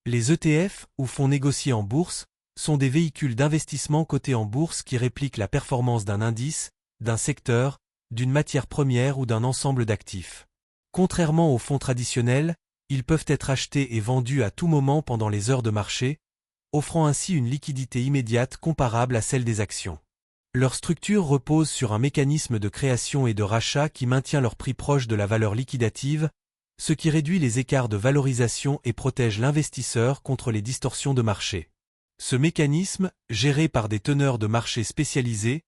Les ETF, ou fonds négociés en bourse, sont des véhicules d'investissement cotés en bourse qui répliquent la performance d'un indice, d'un secteur, d'une matière première ou d'un ensemble d'actifs. Contrairement aux fonds traditionnels, ils peuvent être achetés et vendus à tout moment pendant les heures de marché, offrant ainsi une liquidité immédiate comparable à celle des actions. Leur structure repose sur un mécanisme de création et de rachat qui maintient leur prix proche de la valeur liquidative, ce qui réduit les écarts de valorisation et protège l'investisseur contre les distorsions de marché. Ce mécanisme, géré par des teneurs de marché spécialisés,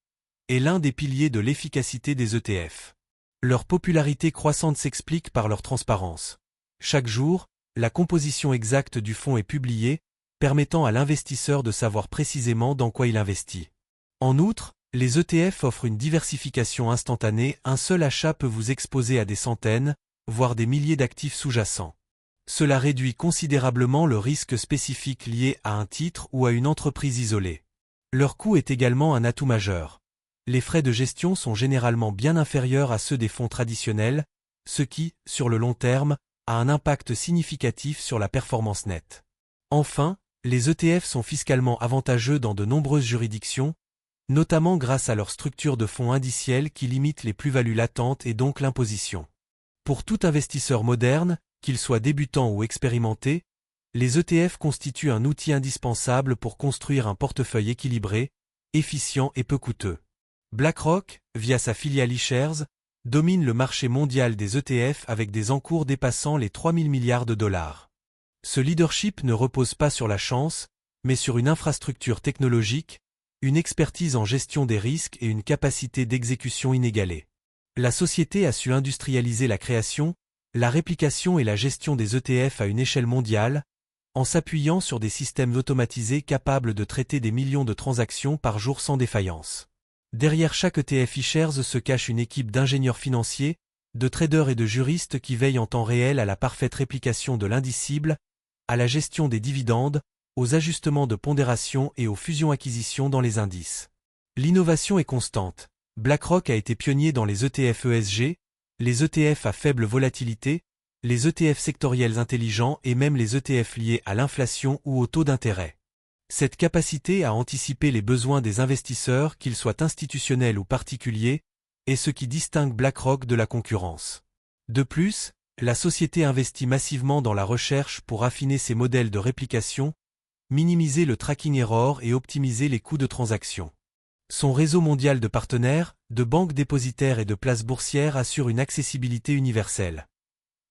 est l'un des piliers de l'efficacité des ETF. Leur popularité croissante s'explique par leur transparence. Chaque jour, la composition exacte du fonds est publiée, permettant à l'investisseur de savoir précisément dans quoi il investit. En outre, les ETF offrent une diversification instantanée, un seul achat peut vous exposer à des centaines, voire des milliers d'actifs sous-jacents. Cela réduit considérablement le risque spécifique lié à un titre ou à une entreprise isolée. Leur coût est également un atout majeur. Les frais de gestion sont généralement bien inférieurs à ceux des fonds traditionnels, ce qui, sur le long terme, a un impact significatif sur la performance nette. Enfin, les ETF sont fiscalement avantageux dans de nombreuses juridictions, notamment grâce à leur structure de fonds indiciels qui limite les plus-values latentes et donc l'imposition. Pour tout investisseur moderne, qu'il soit débutant ou expérimenté, les ETF constituent un outil indispensable pour construire un portefeuille équilibré, efficient et peu coûteux. BlackRock, via sa filiale iShares, domine le marché mondial des ETF avec des encours dépassant les 3 000 milliards de dollars. Ce leadership ne repose pas sur la chance, mais sur une infrastructure technologique, une expertise en gestion des risques et une capacité d'exécution inégalée. La société a su industrialiser la création, la réplication et la gestion des ETF à une échelle mondiale, en s'appuyant sur des systèmes automatisés capables de traiter des millions de transactions par jour sans défaillance. Derrière chaque ETF iShares se cache une équipe d'ingénieurs financiers, de traders et de juristes qui veillent en temps réel à la parfaite réplication de l'indice cible, à la gestion des dividendes, aux ajustements de pondération et aux fusions-acquisitions dans les indices. L'innovation est constante. BlackRock a été pionnier dans les ETF ESG, les ETF à faible volatilité, les ETF sectoriels intelligents et même les ETF liés à l'inflation ou au taux d'intérêt. Cette capacité à anticiper les besoins des investisseurs, qu'ils soient institutionnels ou particuliers, est ce qui distingue BlackRock de la concurrence. De plus, la société investit massivement dans la recherche pour affiner ses modèles de réplication, minimiser le tracking error et optimiser les coûts de transaction. Son réseau mondial de partenaires, de banques dépositaires et de places boursières assure une accessibilité universelle.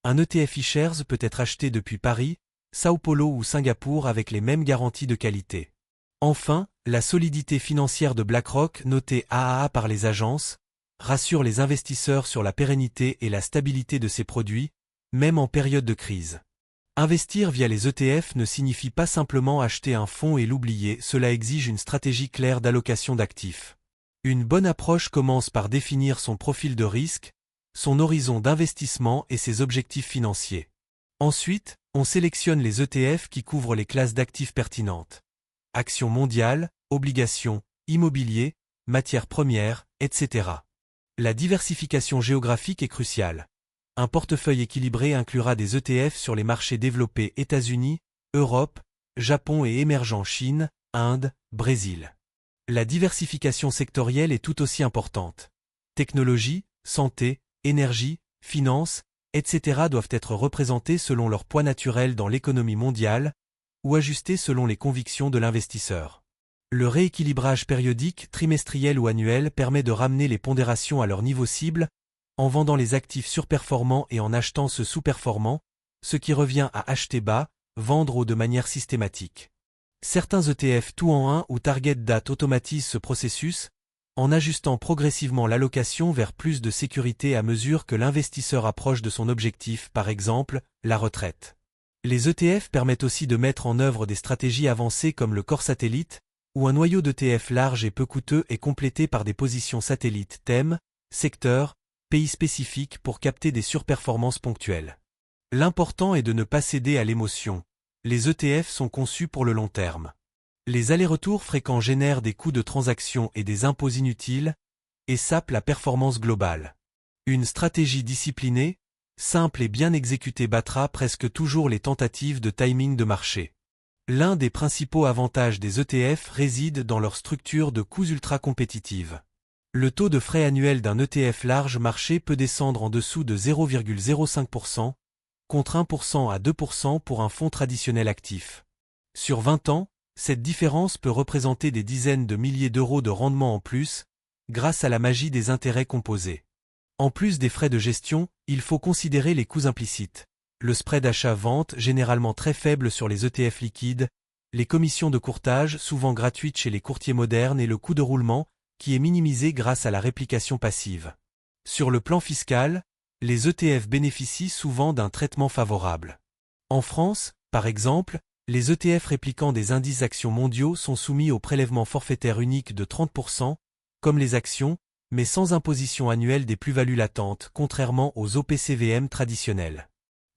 Un ETF iShares peut être acheté depuis Paris, Sao Paulo ou Singapour avec les mêmes garanties de qualité. Enfin, la solidité financière de BlackRock, notée AAA par les agences, rassure les investisseurs sur la pérennité et la stabilité de ses produits, même en période de crise. Investir via les ETF ne signifie pas simplement acheter un fonds et l'oublier, cela exige une stratégie claire d'allocation d'actifs. Une bonne approche commence par définir son profil de risque, son horizon d'investissement et ses objectifs financiers. Ensuite, on sélectionne les ETF qui couvrent les classes d'actifs pertinentes. Actions mondiales, obligations, immobilier, matières premières, etc. La diversification géographique est cruciale. Un portefeuille équilibré inclura des ETF sur les marchés développés États-Unis, Europe, Japon et émergents Chine, Inde, Brésil. La diversification sectorielle est tout aussi importante. Technologie, santé, énergie, finance, etc. doivent être représentés selon leur poids naturel dans l'économie mondiale, ou ajustés selon les convictions de l'investisseur. Le rééquilibrage périodique, trimestriel ou annuel permet de ramener les pondérations à leur niveau cible, en vendant les actifs surperformants et en achetant ceux sous-performants, ce qui revient à acheter bas, vendre haut de manière systématique. Certains ETF tout en un ou Target Date automatisent ce processus, en ajustant progressivement l'allocation vers plus de sécurité à mesure que l'investisseur approche de son objectif, par exemple, la retraite. Les ETF permettent aussi de mettre en œuvre des stratégies avancées comme le Core Satellite, où un noyau d'ETF large et peu coûteux est complété par des positions satellites thèmes, secteurs, pays spécifiques pour capter des surperformances ponctuelles. L'important est de ne pas céder à l'émotion. Les ETF sont conçus pour le long terme. Les allers-retours fréquents génèrent des coûts de transaction et des impôts inutiles, et sapent la performance globale. Une stratégie disciplinée, Simple et bien exécuté battra presque toujours les tentatives de timing de marché. L'un des principaux avantages des ETF réside dans leur structure de coûts ultra compétitive. Le taux de frais annuel d'un ETF large marché peut descendre en dessous de 0,05%, contre 1% à 2% pour un fonds traditionnel actif. Sur 20 ans, cette différence peut représenter des dizaines de milliers d'euros de rendement en plus, grâce à la magie des intérêts composés. En plus des frais de gestion, il faut considérer les coûts implicites. Le spread achat-vente généralement très faible sur les ETF liquides, les commissions de courtage souvent gratuites chez les courtiers modernes et le coût de roulement, qui est minimisé grâce à la réplication passive. Sur le plan fiscal, les ETF bénéficient souvent d'un traitement favorable. En France, par exemple, les ETF répliquant des indices actions mondiaux sont soumis au prélèvement forfaitaire unique de 30%, comme les actions, mais sans imposition annuelle des plus-values latentes, contrairement aux OPCVM traditionnels.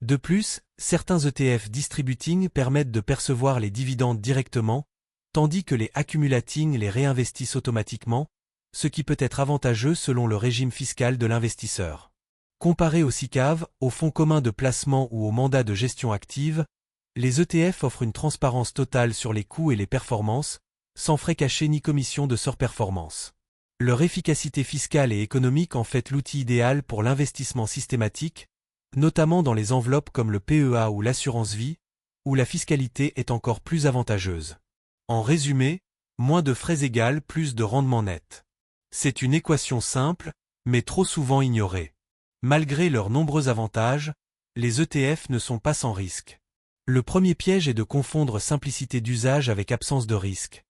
De plus, certains ETF distributing permettent de percevoir les dividendes directement, tandis que les accumulating les réinvestissent automatiquement, ce qui peut être avantageux selon le régime fiscal de l'investisseur. Comparé au SICAV, au fonds commun de placement ou au mandat de gestion active, les ETF offrent une transparence totale sur les coûts et les performances, sans frais cachés ni commission de surperformance. Leur efficacité fiscale et économique en fait l'outil idéal pour l'investissement systématique, notamment dans les enveloppes comme le PEA ou l'assurance vie, où la fiscalité est encore plus avantageuse. En résumé, moins de frais égale plus de rendement net. C'est une équation simple, mais trop souvent ignorée. Malgré leurs nombreux avantages, les ETF ne sont pas sans risque. Le premier piège est de confondre simplicité d'usage avec absence de risque.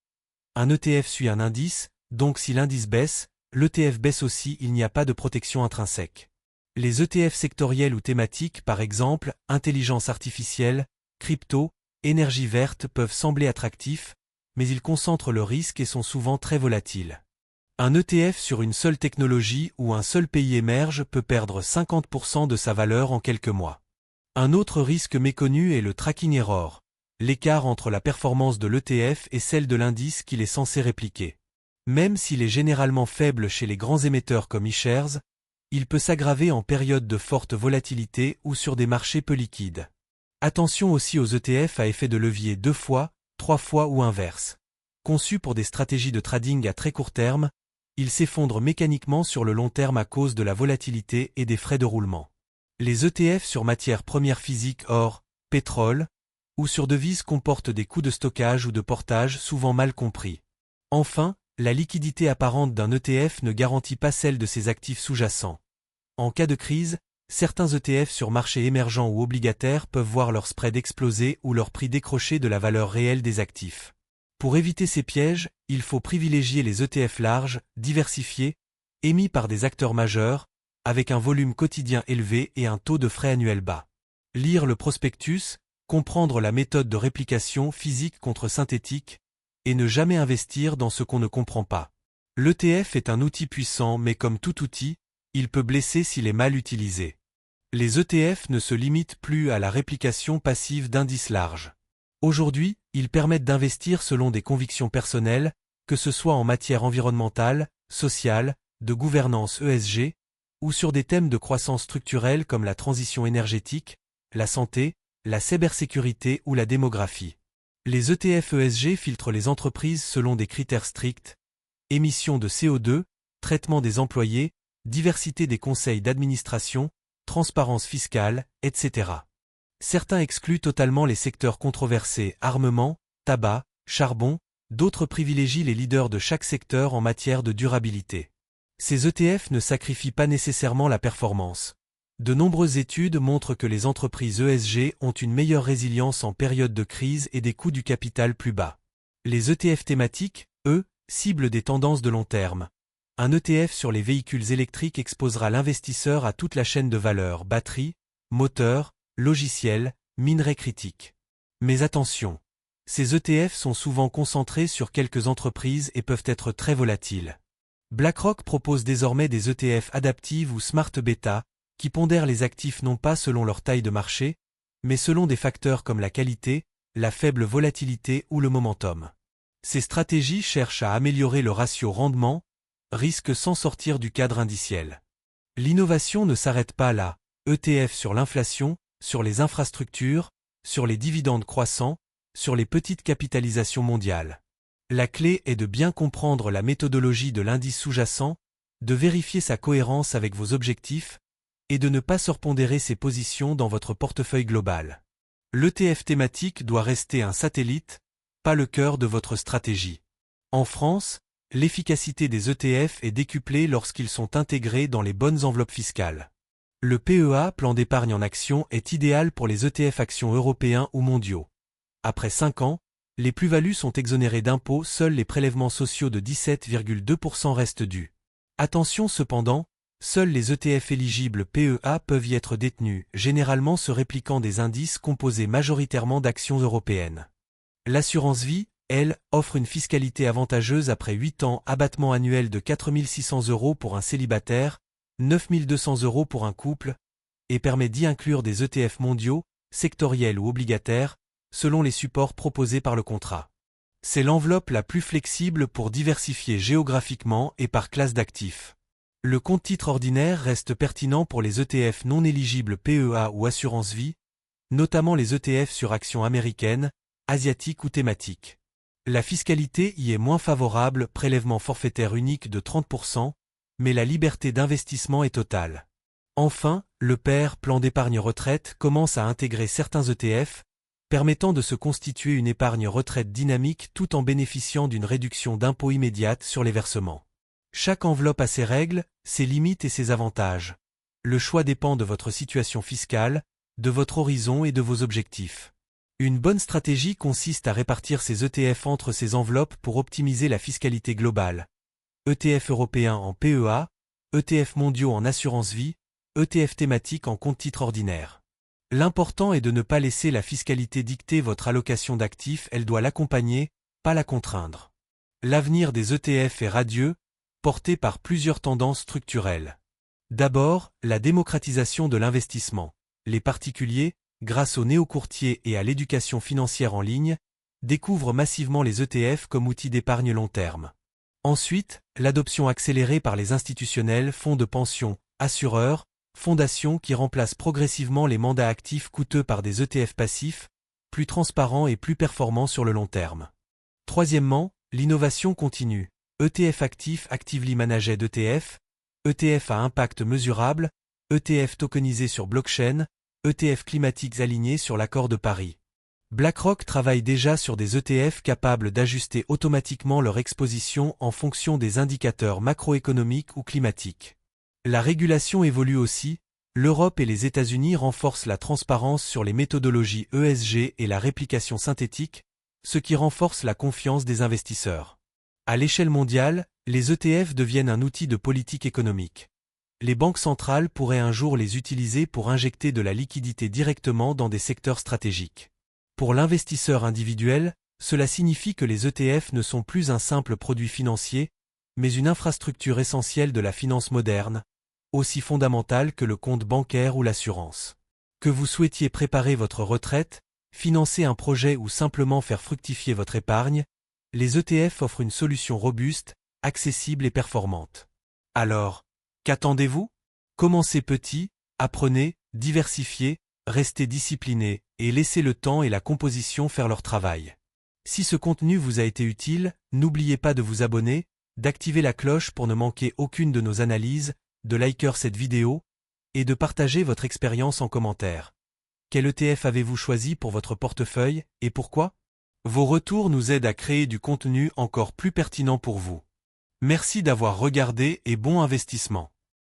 Un ETF suit un indice, donc si l'indice baisse, l'ETF baisse aussi, il n'y a pas de protection intrinsèque. Les ETF sectoriels ou thématiques, par exemple, intelligence artificielle, crypto, énergie verte peuvent sembler attractifs, mais ils concentrent le risque et sont souvent très volatiles. Un ETF sur une seule technologie ou un seul pays émerge peut perdre 50% de sa valeur en quelques mois. Un autre risque méconnu est le tracking error, l'écart entre la performance de l'ETF et celle de l'indice qu'il est censé répliquer. Même s'il est généralement faible chez les grands émetteurs comme iShares, il peut s'aggraver en période de forte volatilité ou sur des marchés peu liquides. Attention aussi aux ETF à effet de levier 2 fois, 3 fois ou inverse. Conçus pour des stratégies de trading à très court terme, ils s'effondrent mécaniquement sur le long terme à cause de la volatilité et des frais de roulement. Les ETF sur matières premières physiques or, pétrole, ou sur devises comportent des coûts de stockage ou de portage souvent mal compris. Enfin, la liquidité apparente d'un ETF ne garantit pas celle de ses actifs sous-jacents. En cas de crise, certains ETF sur marchés émergents ou obligataires peuvent voir leur spread exploser ou leur prix décrocher de la valeur réelle des actifs. Pour éviter ces pièges, il faut privilégier les ETF larges, diversifiés, émis par des acteurs majeurs, avec un volume quotidien élevé et un taux de frais annuel bas. Lire le prospectus, comprendre la méthode de réplication physique contre synthétique, et ne jamais investir dans ce qu'on ne comprend pas. L'ETF est un outil puissant mais comme tout outil, il peut blesser s'il est mal utilisé. Les ETF ne se limitent plus à la réplication passive d'indices larges. Aujourd'hui, ils permettent d'investir selon des convictions personnelles, que ce soit en matière environnementale, sociale, de gouvernance ESG, ou sur des thèmes de croissance structurelle comme la transition énergétique, la santé, la cybersécurité ou la démographie. Les ETF ESG filtrent les entreprises selon des critères stricts, émissions de CO2, traitement des employés, diversité des conseils d'administration, transparence fiscale, etc. Certains excluent totalement les secteurs controversés armement, tabac, charbon, d'autres privilégient les leaders de chaque secteur en matière de durabilité. Ces ETF ne sacrifient pas nécessairement la performance. De nombreuses études montrent que les entreprises ESG ont une meilleure résilience en période de crise et des coûts du capital plus bas. Les ETF thématiques, eux, ciblent des tendances de long terme. Un ETF sur les véhicules électriques exposera l'investisseur à toute la chaîne de valeur, batterie, moteur, logiciel, minerais critiques. Mais attention, ces ETF sont souvent concentrés sur quelques entreprises et peuvent être très volatiles. BlackRock propose désormais des ETF adaptives ou Smart Beta, qui pondèrent les actifs non pas selon leur taille de marché, mais selon des facteurs comme la qualité, la faible volatilité ou le momentum. Ces stratégies cherchent à améliorer le ratio rendement, risque sans sortir du cadre indiciel. L'innovation ne s'arrête pas là, ETF sur l'inflation, sur les infrastructures, sur les dividendes croissants, sur les petites capitalisations mondiales. La clé est de bien comprendre la méthodologie de l'indice sous-jacent, de vérifier sa cohérence avec vos objectifs, et de ne pas surpondérer ses positions dans votre portefeuille global. L'ETF thématique doit rester un satellite, pas le cœur de votre stratégie. En France, l'efficacité des ETF est décuplée lorsqu'ils sont intégrés dans les bonnes enveloppes fiscales. Le PEA, plan d'épargne en actions, est idéal pour les ETF actions européens ou mondiaux. Après 5 ans, les plus-values sont exonérées d'impôts, seuls les prélèvements sociaux de 17,2% restent dus. Attention cependant, seuls les ETF éligibles PEA peuvent y être détenus, généralement se répliquant des indices composés majoritairement d'actions européennes. L'assurance vie, elle, offre une fiscalité avantageuse après 8 ans, abattement annuel de 4 600 € pour un célibataire, 9 200 € pour un couple, et permet d'y inclure des ETF mondiaux, sectoriels ou obligataires, selon les supports proposés par le contrat. C'est l'enveloppe la plus flexible pour diversifier géographiquement et par classe d'actifs. Le compte-titre ordinaire reste pertinent pour les ETF non éligibles PEA ou assurance vie, notamment les ETF sur actions américaines, asiatiques ou thématiques. La fiscalité y est moins favorable, prélèvement forfaitaire unique de 30%, mais la liberté d'investissement est totale. Enfin, le PER, plan d'épargne retraite, commence à intégrer certains ETF, permettant de se constituer une épargne retraite dynamique tout en bénéficiant d'une réduction d'impôt immédiate sur les versements. Chaque enveloppe a ses règles, ses limites et ses avantages. Le choix dépend de votre situation fiscale, de votre horizon et de vos objectifs. Une bonne stratégie consiste à répartir ces ETF entre ces enveloppes pour optimiser la fiscalité globale. ETF européen en PEA, ETF mondiaux en assurance vie, ETF thématique en compte-titre ordinaire. L'important est de ne pas laisser la fiscalité dicter votre allocation d'actifs, elle doit l'accompagner, pas la contraindre. L'avenir des ETF est radieux, porté par plusieurs tendances structurelles. D'abord, la démocratisation de l'investissement. Les particuliers, grâce aux néo-courtiers et à l'éducation financière en ligne, découvrent massivement les ETF comme outil d'épargne long terme. Ensuite, l'adoption accélérée par les institutionnels, fonds de pension, assureurs, fondations qui remplacent progressivement les mandats actifs coûteux par des ETF passifs, plus transparents et plus performants sur le long terme. Troisièmement, l'innovation continue. ETF actifs actively managed ETF, ETF à impact mesurable, ETF tokenisés sur blockchain, ETF climatiques alignés sur l'accord de Paris. BlackRock travaille déjà sur des ETF capables d'ajuster automatiquement leur exposition en fonction des indicateurs macroéconomiques ou climatiques. La régulation évolue aussi, l'Europe et les États-Unis renforcent la transparence sur les méthodologies ESG et la réplication synthétique, ce qui renforce la confiance des investisseurs. À l'échelle mondiale, les ETF deviennent un outil de politique économique. Les banques centrales pourraient un jour les utiliser pour injecter de la liquidité directement dans des secteurs stratégiques. Pour l'investisseur individuel, cela signifie que les ETF ne sont plus un simple produit financier, mais une infrastructure essentielle de la finance moderne, aussi fondamentale que le compte bancaire ou l'assurance. Que vous souhaitiez préparer votre retraite, financer un projet ou simplement faire fructifier votre épargne, les ETF offrent une solution robuste, accessible et performante. Alors, qu'attendez-vous? Commencez petit, apprenez, diversifiez, restez discipliné, et laissez le temps et la composition faire leur travail. Si ce contenu vous a été utile, n'oubliez pas de vous abonner, d'activer la cloche pour ne manquer aucune de nos analyses, de liker cette vidéo, et de partager votre expérience en commentaire. Quel ETF avez-vous choisi pour votre portefeuille, et pourquoi? Vos retours nous aident à créer du contenu encore plus pertinent pour vous. Merci d'avoir regardé et bon investissement.